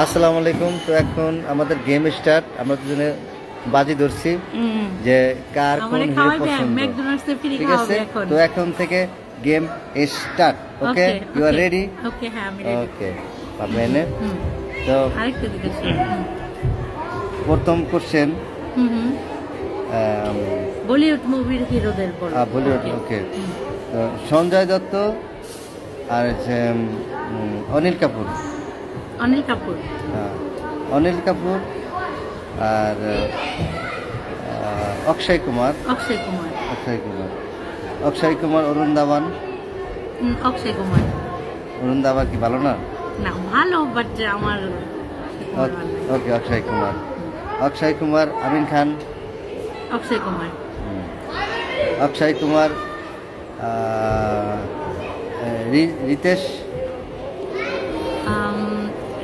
আসসালামু আলাইকুম। তো এখন আমাদের গেম স্টার্ট। আমরা দুজনে বাজি ধরছি যে কার কোন হিরো পছন্দ। ঠিক আছে, তো এখন থেকে game start. Okay, you are ready? Okay, হ্যাঁ আমি রেডি। ওকে, পাবেনে। তো আরেকটা জিজ্ঞেস প্রথম কোশ্চেন, বলিউড মুভির হিরোদের বলো। বলিউড। ওকে, তো সঞ্জয় দত্ত আর হচ্ছে অনিল কাপুর। অনিল কাপুর। অনিল কাপুর আর অক্ষয় কুমার। অক্ষয় কুমার। অক্ষয় কুমার। অক্ষয় কুমার, অরুণ ধাবান। অক্ষয় কুমার। অরুণ ধাবান কি ভালো না? না ভালো, বাট আমার ওকে, অক্ষয় কুমার। অক্ষয় কুমার, আমিন খান। অক্ষয় কুমার। অক্ষয় কুমার, রিতেশ।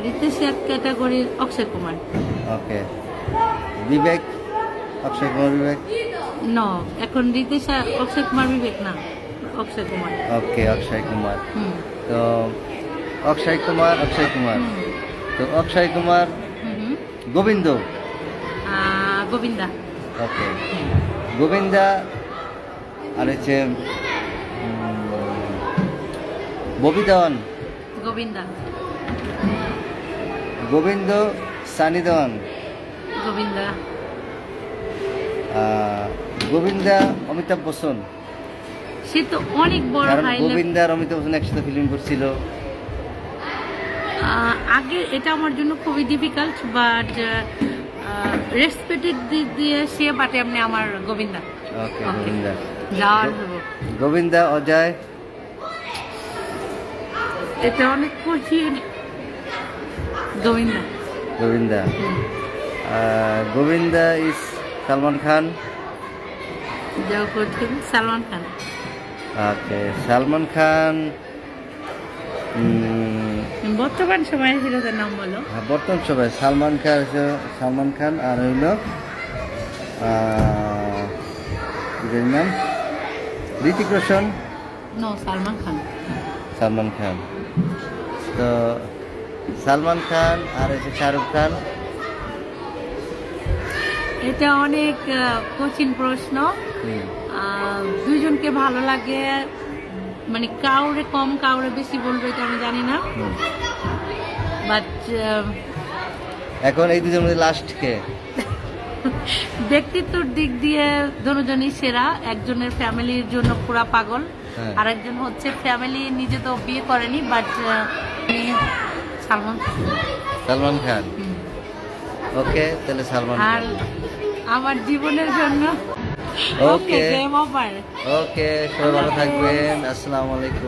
রিতেশ এক ক্যাটাগরির অক্ষয় কুমার। ওকে, বিবেক। অক্ষয় কুমার, বিবেক। ন এখন রিতেশ অক্ষয় কুমার বিবেক না, অক্ষয় কুমার। ওকে, অক্ষয় কুমার। তো অক্ষয় কুমার, অক্ষয় কুমার। তো অক্ষয় কুমার, গোবিন্দ। গোবিন্দা। ওকে, গোবিন্দা আর হচ্ছে ববি দেওয়ান। গোবিন্দা। গোবিন্দ, সানি দেওয়ান। গোবিন্দা। গোবিন্দা, অমিতাভ বচ্চন। সে তো অনেক বড় কারণ হাই গোবিন্দা আর অমিতাভ বচ্চন একসাথে ফিল্ম করছিল আগে। এটা আমার জন্য খুবই ডিফিকাল্ট, বাট রেসপেক্টেড দিক দিয়ে সে, বাট এমনি আমার গোবিন্দা। ওকে, গোবিন্দা। গোবিন্দা। গোবিন্দা, অজয়। এটা অনেক কঠিন। গোবিন্দা। গোবিন্দা। গোবিন্দা ইজ সালমান খান। যাও কঠিন। সালমান খান। ওকে, সালমান খান। বর্তমান সময়ের হিরোদের নাম বলো। বর্তমান সবাই সালমান খান। সালমান খান আর হইল নাম ঋতিক রোশন। নো, সালমান খান। সালমান খান। তো সালমান খান আর হচ্ছে শাহরুখ খান। এটা অনেক কঠিন প্রশ্ন। দুইজনকে ভালো লাগে, মানে কাউরে কম কাউরে বেশি বলবো এটা আমি জানি না, বাট এখন এই দুজনের মধ্যে লাস্ট কে? ব্যক্তিত্বর দিক দিয়ে দুজনই সেরা। একজনের ফ্যামিলির জন্য পুরা পাগল, আর একজন হচ্ছে ফ্যামিলি নিজে তো বিয়ে করেনি, বাট সালমান খান। সালমান খান। ওকে, তাহলে সালমান আর খান আমার জীবনের জন্য ওকে। Game over. ওকে, সবাই ভালো থাকবেন। আসসালামু আলাইকুম।